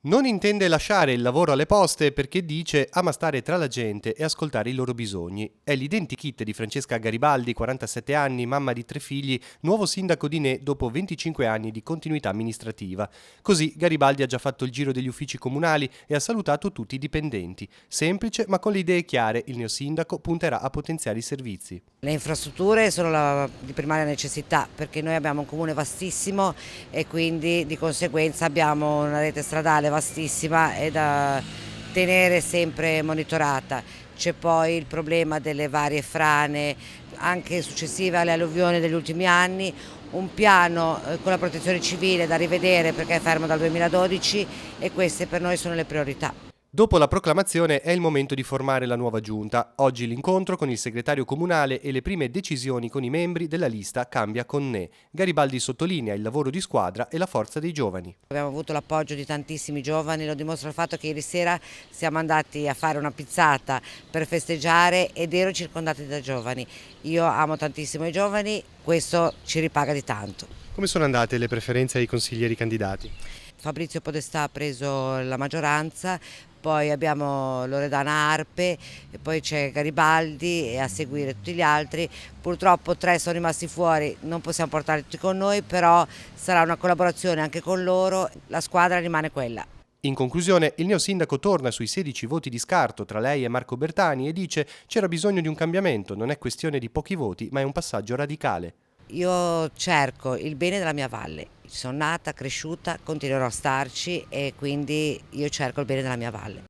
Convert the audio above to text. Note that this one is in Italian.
Non intende lasciare il lavoro alle poste perché dice ama stare tra la gente e ascoltare i loro bisogni. È l'identikit di Francesca Garibaldi, 47 anni, mamma di 3 figli, nuovo sindaco di Ne dopo 25 anni di continuità amministrativa. Così Garibaldi ha già fatto il giro degli uffici comunali e ha salutato tutti i dipendenti. Semplice ma con le idee chiare, il neosindaco punterà a potenziare i servizi. Le infrastrutture sono di primaria necessità perché noi abbiamo un comune vastissimo e quindi di conseguenza abbiamo una rete stradale vastissima e da tenere sempre monitorata. C'è poi il problema delle varie frane, anche successive alle alluvioni degli ultimi anni, un piano con la protezione civile da rivedere perché è fermo dal 2012 e queste per noi sono le priorità. Dopo la proclamazione è il momento di formare la nuova giunta. Oggi l'incontro con il segretario comunale e le prime decisioni con i membri della lista Cambia con Ne. Garibaldi sottolinea il lavoro di squadra e la forza dei giovani. Abbiamo avuto l'appoggio di tantissimi giovani, lo dimostra il fatto che ieri sera siamo andati a fare una pizzata per festeggiare ed ero circondati da giovani. Io amo tantissimo i giovani, questo ci ripaga di tanto. Come sono andate le preferenze ai consiglieri candidati? Fabrizio Podestà ha preso la maggioranza, poi abbiamo Loredana Arpe e poi c'è Garibaldi e a seguire tutti gli altri. Purtroppo 3 sono rimasti fuori, non possiamo portarli tutti con noi, però sarà una collaborazione anche con loro, la squadra rimane quella. In conclusione, il neosindaco torna sui 16 voti di scarto tra lei e Marco Bertani e dice c'era bisogno di un cambiamento, non è questione di pochi voti, ma è un passaggio radicale. Io cerco il bene della mia valle, ci sono nata, cresciuta, continuerò a starci e quindi io cerco il bene della mia valle.